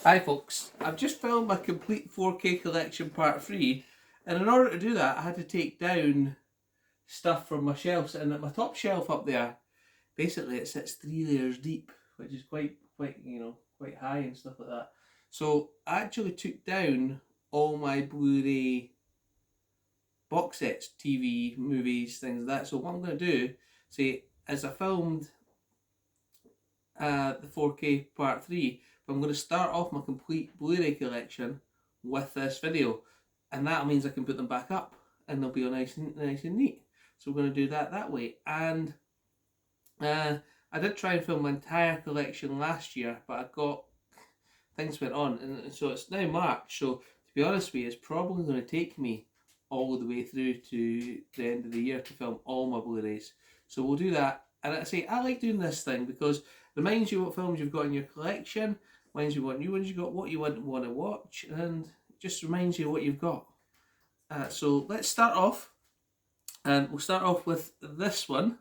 Hi folks, I've just filmed my complete 4K collection part 3, and in order to do that I had to take down stuff from my shelves, and at my top shelf up there, basically it sits 3 layers deep, which is quite high and stuff like that. So I actually took down all my Blu Ray box sets, TV, movies, things like that. So what I'm going to do, see, as I filmed the 4K part 3, but I'm going to start off my complete Blu-ray collection with this video, and that means I can put them back up and they'll be all nice and neat. So we're going to do that way. And I did try and film my entire collection last year, but I got things went on, and so it's now March. So to be honest with you, it's probably going to take me all the way through to the end of the year to film all my Blu-rays. So we'll do that. And I say I like doing this thing because it reminds you what films you've got in your collection, reminds you what new ones you got, what you want to watch, and just reminds you what you've got. So let's start off, and we'll start off with this one,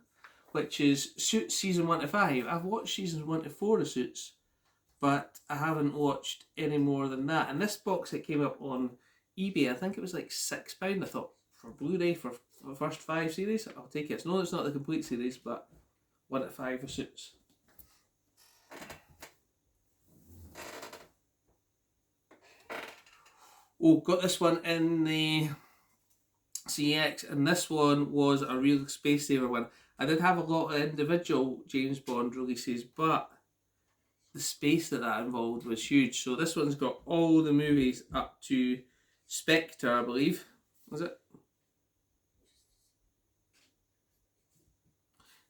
which is Suits season 1 to 5. I've watched seasons 1 to 4 of Suits, but I haven't watched any more than that. And this box set came up on eBay. I think it was like £6. I thought, for Blu-ray for the first 5 series, I'll take it. No, it's not the complete series, but 1 to 5 of Suits. Oh, got this one in the CX, and this one was a real space saver one. I did have a lot of individual James Bond releases, but the space that involved was huge. So this one's got all the movies up to Spectre, I believe. Was it?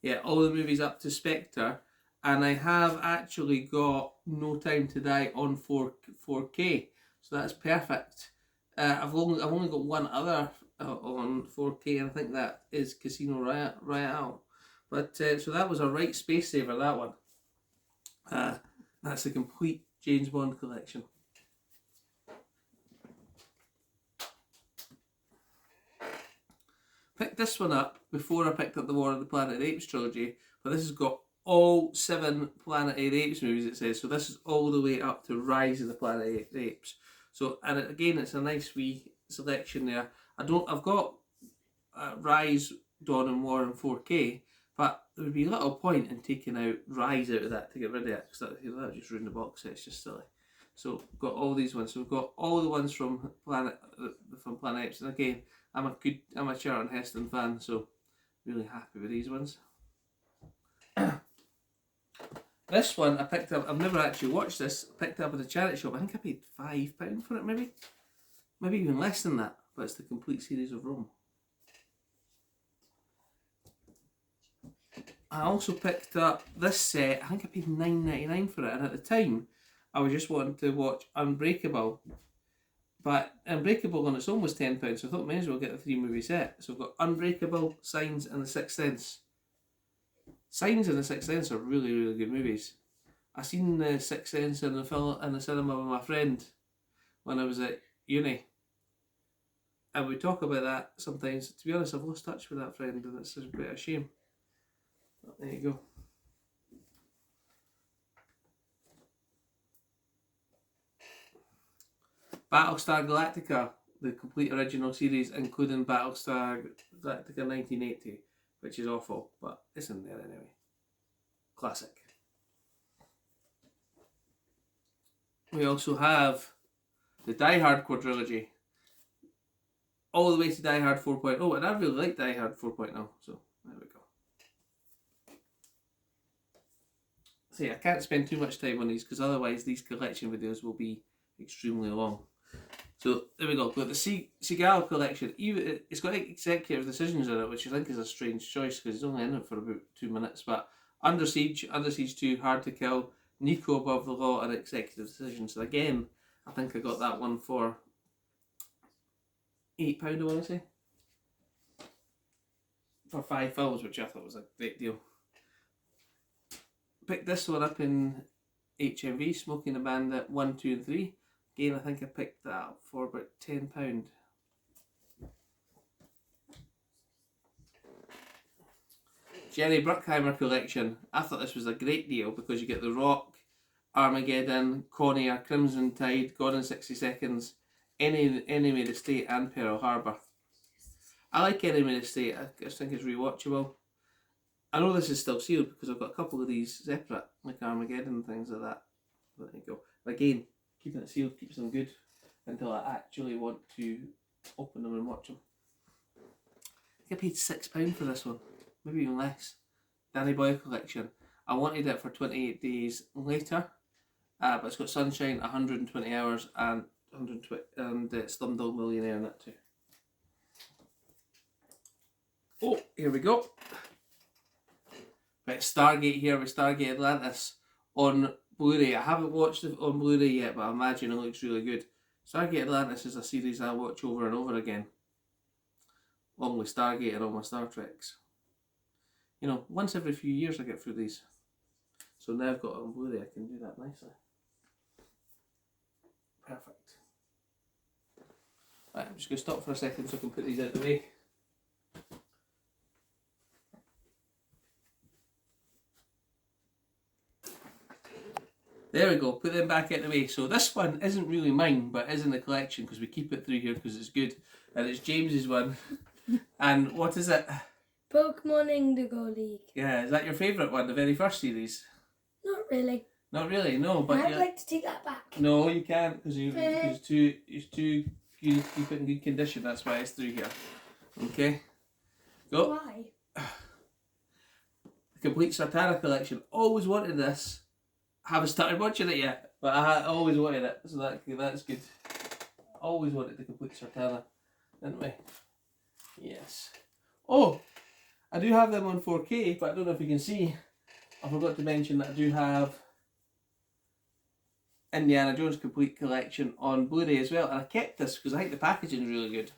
Yeah, all the movies up to Spectre. And I have actually got No Time to Die on 4K. So that's perfect. I've only got one other on 4K, and I think that is Casino Royale. But so that was a right space saver, that one. That's a complete James Bond collection. Picked this one up before I picked up the War of the Planet of the Apes trilogy, but this has got all 7 Planet of the Apes movies, it says. So this is all the way up to Rise of the Planet of the Apes. So, and again, it's a nice wee selection there. I've got Rise, Dawn and War in 4K, but there would be little point in taking out Rise out of that to get rid of it, because that would just ruin the box set. It's just silly. So we've got all these ones. So we've got all the ones from Planet Apes, and again, I'm a Charlton Heston fan, so really happy with these ones. This one I picked up. I've never actually watched this. I picked it up at a charity shop. I think I paid £5 for it, maybe even less than that. But it's the complete series of Rome. I also picked up this set. I think I paid £9.99 for it, and at the time, I was just wanting to watch Unbreakable. But Unbreakable on its own was £10, so I thought may as well get the 3-movie set. So I've got Unbreakable, Signs, and The Sixth Sense. Signs and The Sixth Sense are really, really good movies. I seen The Sixth Sense in the cinema with my friend when I was at uni. And we talk about that sometimes. To be honest, I've lost touch with that friend, and it's a bit of a shame. But there you go. Battlestar Galactica, the complete original series, including Battlestar Galactica 1980, which is awful, but it's in there anyway. Classic. We also have the Die Hard quadrilogy, all the way to Die Hard 4.0, and I really like Die Hard 4.0, so there we go. See, I can't spend too much time on these because otherwise these collection videos will be extremely long. So there we go. We've got the Seagal collection. Even it's got executive decisions in it, which I think is a strange choice because it's only in it for about 2 minutes. But Under Siege 2, Hard to Kill, Nico Above the Law, and Executive Decisions. And again, I think I got that one for £8, I want to say, for 5 films, which I thought was a great deal. Picked this one up in HMV, Smoking the Bandit 1, 2 and 3. Again, I think I picked that up for about £10. Jerry Bruckheimer collection. I thought this was a great deal because you get The Rock, Armageddon, Con Air, Crimson Tide, Gone in 60 Seconds, Enemy of the State, and Pearl Harbor. I like Enemy of the State. I just think it's rewatchable. I know this is still sealed because I've got a couple of these separate, like Armageddon and things like that. But there you go. But again, keeping it sealed keeps them good until I actually want to open them and watch them. I think I paid £6 for this one, maybe even less. Danny Boyle collection. I wanted it for 28 days later, but it's got Sunshine, 120 Hours, and 120 and Slumdog Millionaire in it too. Oh, here we go. Right, Stargate here with Stargate Atlantis on Blu-ray. I haven't watched it on Blu-ray yet, but I imagine it looks really good. Stargate Atlantis is a series I watch over and over again, along with Stargate and all my Star Treks. You know, once every few years I get through these. So now I've got it on Blu-ray, I can do that nicely. Perfect. Right, I'm just going to stop for a second so I can put these out of the way. There we go, put them back out of the way. So this one isn't really mine, but is in the collection because we keep it through here because it's good. And it's James's one. And what is it? Pokemon Indigo League. Yeah, is that your favourite one, the very first series? Not really. Not really, no. But I'd like to take that back. No, you can't because it's too you keep it in good condition. That's why it's through here. Okay, go. Why? The complete Sartana collection. Always wanted this. Haven't started watching it yet, but I always wanted it, so that's good. Always wanted the complete Sartana, didn't we? Yes. Oh, I do have them on 4K, but I don't know if you can see. I forgot to mention that I do have Indiana Jones Complete Collection on Blu-ray as well, and I kept this because I think the packaging is really good.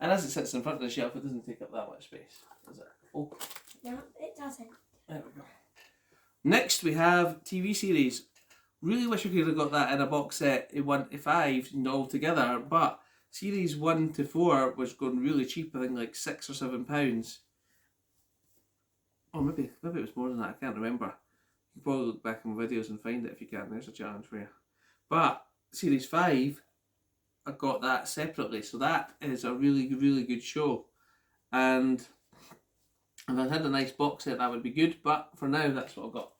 And as it sits in front of the shelf, it doesn't take up that much space, does it? Oh. No, it doesn't. There we go. Next we have TV series. Really wish we could have got that in a box set in 1 to 5 all together, but series 1 to 4 was going really cheap, I think like £6 or £7. Oh, maybe it was more than that, I can't remember. You can probably look back in my videos and find it if you can. There's a challenge for you. But series 5, I got that separately, so that is a really, really good show. And if I had a nice box set, that would be good, but for now, that's what I've got.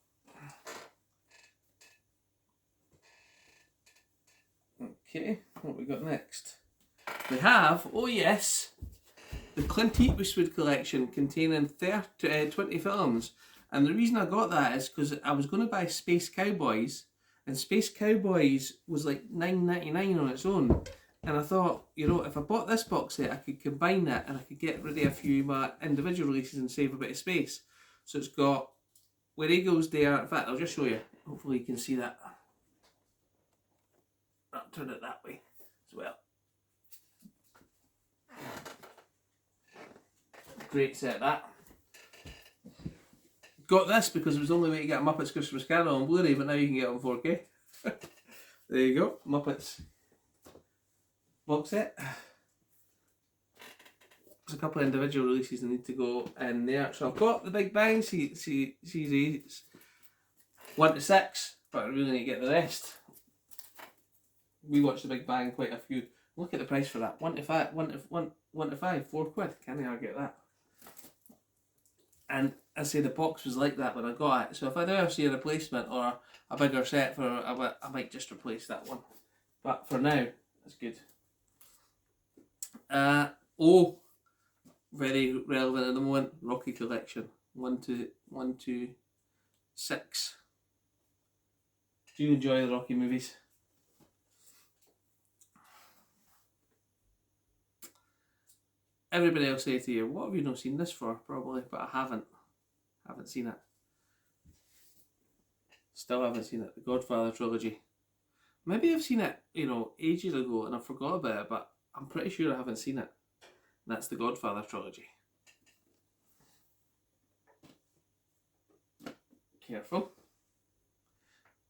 Okay, what we got next? We have, oh yes, the Clint Eastwood collection containing 20 films. And the reason I got that is because I was going to buy Space Cowboys, and Space Cowboys was like $9.99 on its own. And I thought, you know, if I bought this box set, I could combine that and I could get rid of a few of my individual releases and save a bit of space. So it's got Where Eagles Dare. In fact, I'll just show you. Hopefully you can see that. I'll turn it that way as well. Great set, that. Got this because it was the only way to get a Muppets Christmas Carol on Blu-ray, but now you can get it on 4K. There you go, Muppets box set. There's a couple of individual releases that need to go in there. So I've got the Big Bang series 1 to 6, but I really need to get the rest. We watched the Big Bang quite a few. Look at the price for that. 1 to 5, 4 quid. Can't argue that. And I say the box was like that when I got it. So if I do ever see a replacement or a bigger set for I might just replace that one. But for now, it's good. Very relevant at the moment. Rocky collection, 1 to 6. Do you enjoy the Rocky movies? Everybody else say to you, what have you not seen this for? Probably, but I haven't seen it. Still haven't seen it. The Godfather trilogy. Maybe I've seen it, you know, ages ago and I forgot about it, but I'm pretty sure I haven't seen it. And that's the Godfather trilogy. Careful.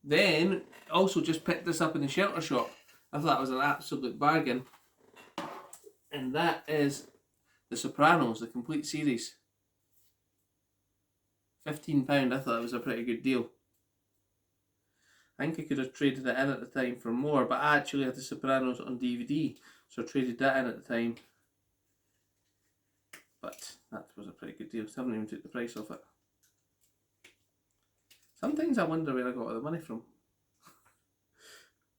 Then, also just picked this up in the shelter shop. I thought it was an absolute bargain. And that is The Sopranos, the complete series. £15, I thought it was a pretty good deal. I think I could have traded it in at the time for more, but I actually had The Sopranos on DVD, so I traded that in at the time. But that was a pretty good deal, so I haven't even took the price off it. Sometimes I wonder where I got all the money from.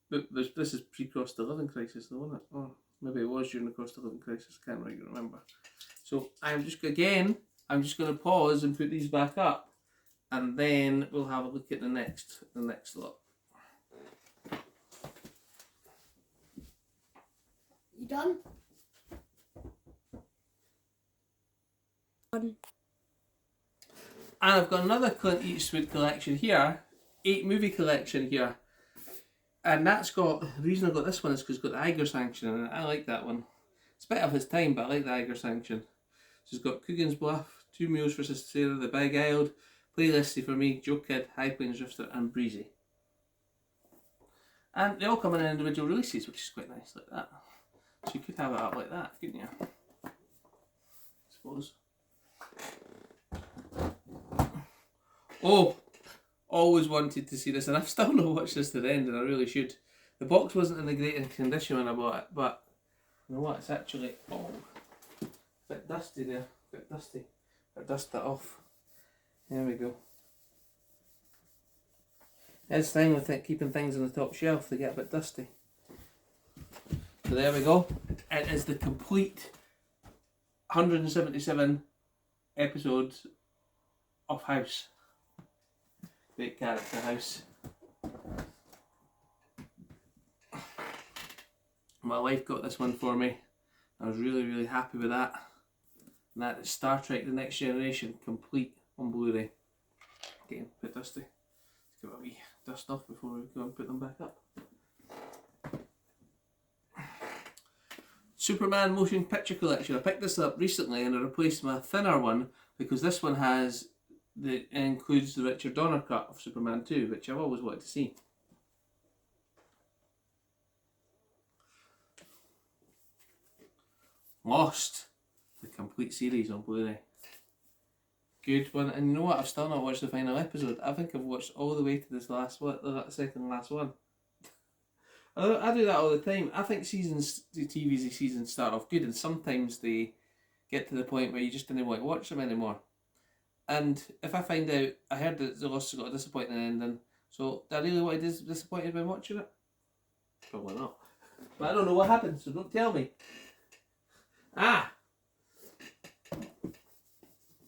But this is pre-cost of living crisis though, isn't it? Oh, maybe it was during the cost of living crisis, I can't really remember. So I'm just going to pause and put these back up, and then we'll have a look at the next lot. You done? And I've got another Clint Eastwood collection here, 8-movie collection here. And that's got, the reason I got this one is because it's got the Eiger sanction in it. I like that one. It's a bit of his time, but I like the Eiger sanction. So it's got Coogan's Bluff, Two Mules for Sister Sarah, The Big Isle, Playlisty for Me, Joe Kidd, High Plains Drifter, and Breezy. And they all come in individual releases, which is quite nice, like that. So you could have it up like that, couldn't you? I suppose. Oh! Always wanted to see this, and I've still not watched this to the end, and I really should. The box wasn't in the greatest condition when I bought it, but you know what, it's actually a bit dusty there, a bit dusty. I'll dust that off. There we go. It's the thing with keeping things on the top shelf, they get a bit dusty. So there we go. It is the complete 177 episodes of House. Great character, House. My wife got this one for me. I was really, really happy with that. And that is Star Trek The Next Generation, complete on Blu-ray. Getting a bit dusty. Let's give it a wee dust off before we go and put them back up. Superman Motion Picture Collection. I picked this up recently and I replaced my thinner one because this one includes the Richard Donner cut of Superman 2, which I've always wanted to see. Lost, the complete series on Blu-ray. Good one, and you know what? I've still not watched the final episode. I think I've watched all the way to this last one, the second last one. I do that all the time. I think the TV seasons start off good, and sometimes they get to the point where you just don't want to watch them anymore. And if I find out, I heard that The Lost has got a disappointing ending, so do I really want to be disappointed when watching it? Probably not. But I don't know what happens, so don't tell me.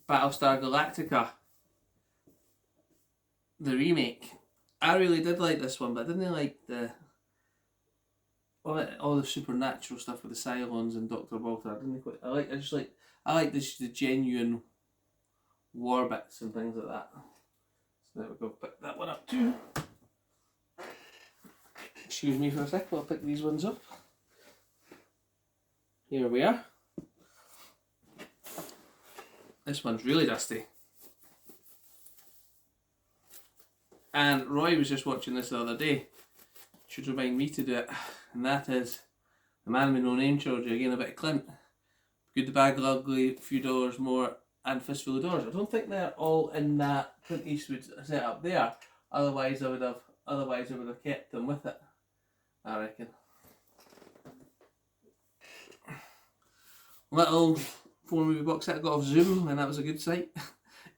Battlestar Galactica. The remake. I really did like this one, but I didn't like all the supernatural stuff with the Cylons and Dr. Walter. I like the genuine war bits and things like that. So there we go, pick that one up too. Excuse me for a sec while I pick these ones up. Here we are. This one's really dusty. And Roy was just watching this the other day. Should remind me to do it. And that is The Man with No Name Trilogy. Again, a bit of Clint. Good, the Bad, the Ugly, A Few Dollars More, and Fistful of Dollars. I don't think they're all in that Clint Eastwood set up there. Otherwise I would have kept them with it, I reckon. Little 4-movie box set I got off Zoom, and that was a good site.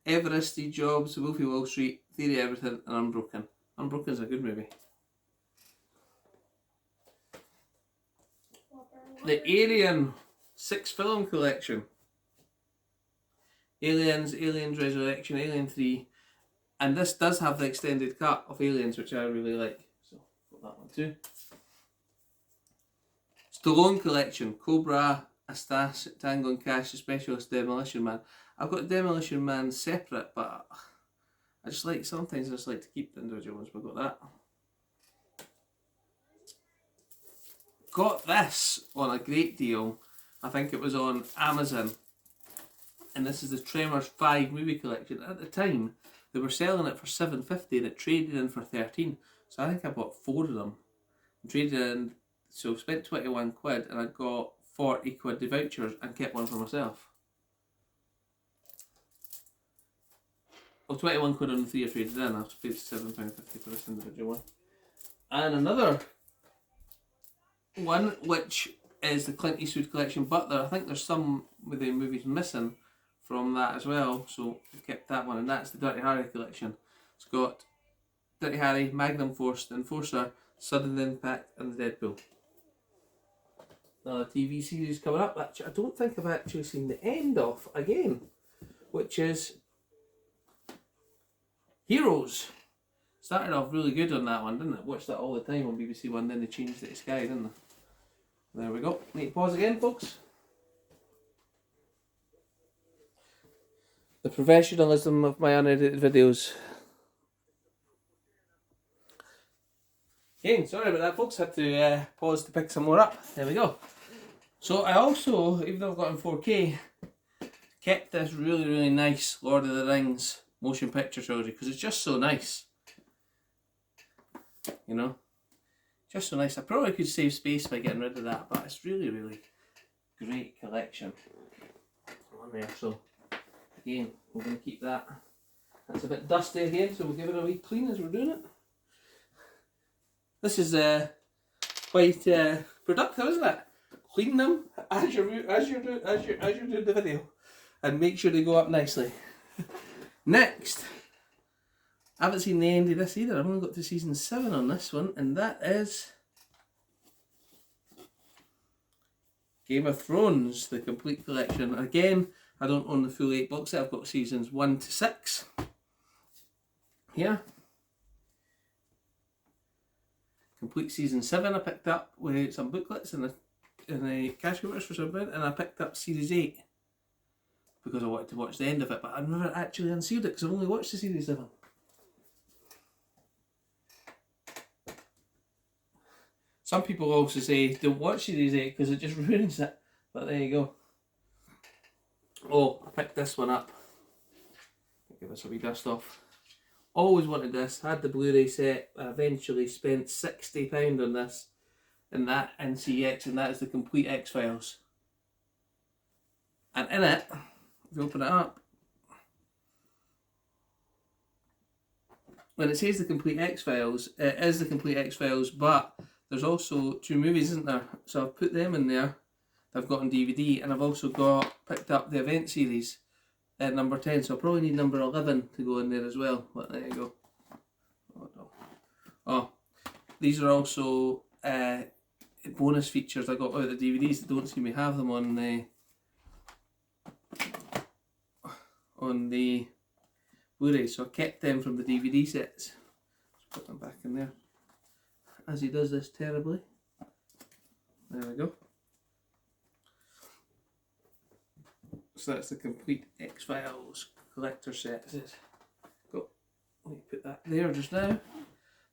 Everest, Steve Jobs, Wolf of Wall Street, Theory of Everything, and Unbroken. Unbroken is a good movie. The Alien 6-film collection. Aliens, Aliens Resurrection, Alien 3, and this does have the extended cut of Aliens, which I really like, so got that one too. Stallone collection, Cobra, Astache, Tango and Cash, The Specialist, Demolition Man. I've got Demolition Man separate, but sometimes I just like to keep the individual ones, but I've got that. Got this on a great deal. I think it was on Amazon. And this is the Tremors 5 movie collection. At the time, they were selling it for $7.50 and it traded in for $13. So I think I bought 4 of them. Traded in, so spent 21 quid and I got 40 quid of vouchers and kept one for myself. Well, 21 quid on the 3 I traded in. I've paid £7.50 for this individual one. And another one, which is the Clint Eastwood collection, but I think there's some with the movies missing from that as well, so we kept that one, and that's the Dirty Harry collection. It's got Dirty Harry, Magnum Force, the Enforcer, Sudden Impact, and the Deadpool. Another TV series coming up that I don't think I've actually seen the end of again, which is Heroes. Started off really good on that one, didn't it? Watched that all the time on BBC One, then they changed it to Sky, didn't they? There we go. Need to pause again, folks. The professionalism of my unedited videos. Again, sorry about that, folks. Had to pause to pick some more up. There we go. So I also, even though I've got it in 4K, kept this really, really nice Lord of the Rings motion picture trilogy because it's just so nice. You know, just so nice. I probably could save space by getting rid of that, but it's really, really great collection on there. So again, we're going to keep that. That's a bit dusty again, so we'll give it a wee clean as we're doing it. This is quite productive, isn't it? Clean them as you're doing the video, and make sure they go up nicely. Next. I haven't seen the end of this either. I've only got to season 7 on this one, and that is Game of Thrones, the complete collection. Again, I don't own the full 8 box set. I've got seasons 1 to 6 here. Complete season 7 I picked up with some booklets and the cash counters for something, and I picked up series 8 because I wanted to watch the end of it, but I've never actually unsealed it because I've only watched the series 7. Some people also say don't watch series 8 because it just ruins it, but there you go. Oh, I picked this one up. Give this a wee dust off. Always wanted this, had the Blu Ray set, and eventually spent £60 on this, and that NCX, and that is the complete X-Files. And in it, if you open it up, when it says the complete X-Files, it is the complete X-Files, but there's also 2 movies, isn't there? So I've put them in there that I've got on DVD, and I've also picked up the event series at number 10, so I'll probably need number 11 to go in there as well, but there you go. Oh, no. Oh, these are also bonus features I got out of the DVDs that don't seem to have them on the Blu-ray, so I kept them from the DVD sets. Just put them back in there, as he does this terribly. There we go. So that's the complete X-Files collector set. Go. Let me put that there just now.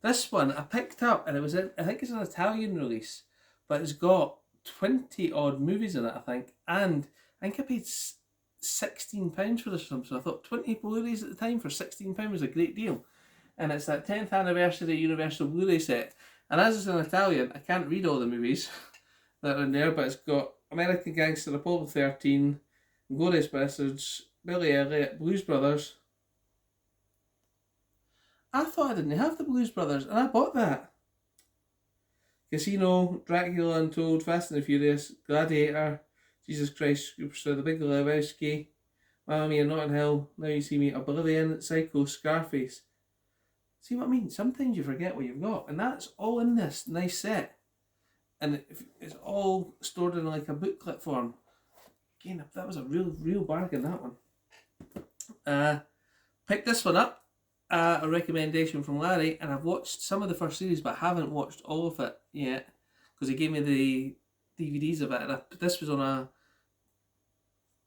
This one I picked up, and it was I think it's an Italian release, but it's got 20 odd movies in it, I think, and I think I paid £16 for this or something. So I thought 20 Blu-rays at the time for £16 was a great deal. And it's that 10th anniversary Universal Blu-ray set. And as it's an Italian, I can't read all the movies that are in there, but it's got American Gangster, Apollo 13, Glorious Bastards, Billy Elliot, Blues Brothers. I thought I didn't have the Blues Brothers, and I bought that. Casino, Dracula Untold, Fast and the Furious, Gladiator, Jesus Christ Superstar, The Big Lebowski, Mamma Mia, Notting Hill, Now You See Me, Oblivion, Psycho, Scarface. See what I mean? Sometimes you forget what you've got, and that's all in this nice set. And it's all stored in like a booklet form. Again, that was a real bargain, that one. Picked this one up, a recommendation from Larry, and I've watched some of the first series, but I haven't watched all of it yet, because he gave me the DVDs of it, and this was on a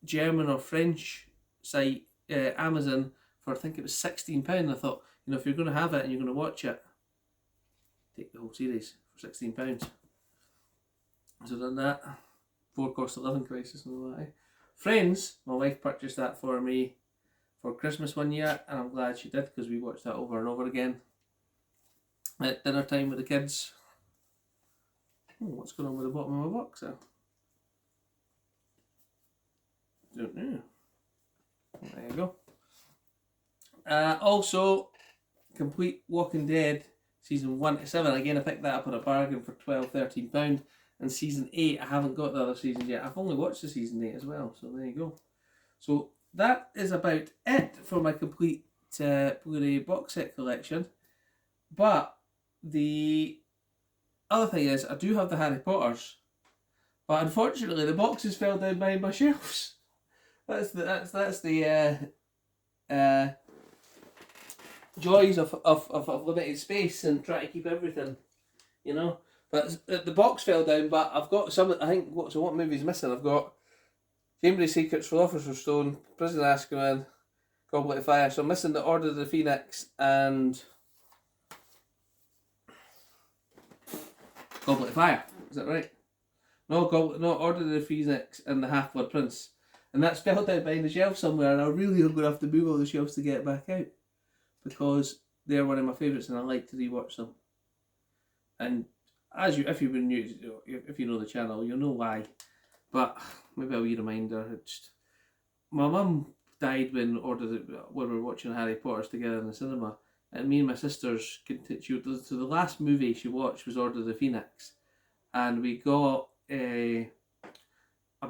German or French site, Amazon, for I think it was £16. I thought, you know, if you're going to have it and you're going to watch it, take the whole series for £16. So done that. 4 cost 11 crisis and all that. Friends, my wife purchased that for me for Christmas one year, and I'm glad she did, because we watched that over and over again at dinner time with the kids. Oh, what's going on with the bottom of my box there? Don't know. There you go. Also, complete Walking Dead Season 1 to 7, again, I picked that up on a bargain for £12–13. And season 8, I haven't got the other seasons yet. I've only watched the season 8 as well, so there you go. So that is about it for my complete Blu-ray box set collection. But the other thing is, I do have the Harry Potters, but unfortunately the boxes fell down behind my shelves. That's the joys of limited space and trying to keep everything, you know. But the box fell down. But I've got some. I think what movie's missing? I've got Chamberlain's Secrets, Philosopher's Stone, Prison of Azkaban, Goblet of Fire. So I'm missing the Order of the Phoenix and Goblet of Fire. Is that right? No, Order of the Phoenix and the Half-Blood Prince. And that's fell down behind the shelf somewhere, and I really am going to have to move all the shelves to get it back out, because they're one of my favourites and I like to rewatch them. And if you've been new, if you know the channel, you'll know why. But maybe a wee reminder. My mum died when we were watching Harry Potter together in the cinema, and me and my sisters so the last movie she watched was Order of the Phoenix, and we got a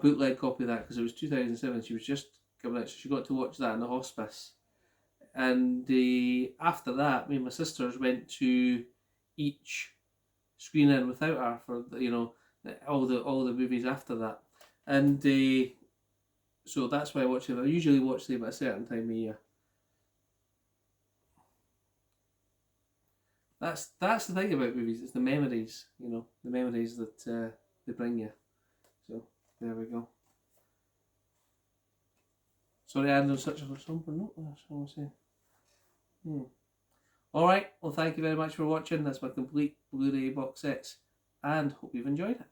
bootleg copy of that because it was 2007. She was just coming out, so she got to watch that in the hospice. And after that, me and my sisters went to each screening without her for all the movies after that. And so that's why I watch them. I usually watch them at a certain time of year. That's the thing about movies. It's the memories, the memories that they bring you. So there we go. Sorry, I had such a somber note there. So I was saying. Alright, well, thank you very much for watching. That's my complete Blu-ray box sets, and hope you've enjoyed it.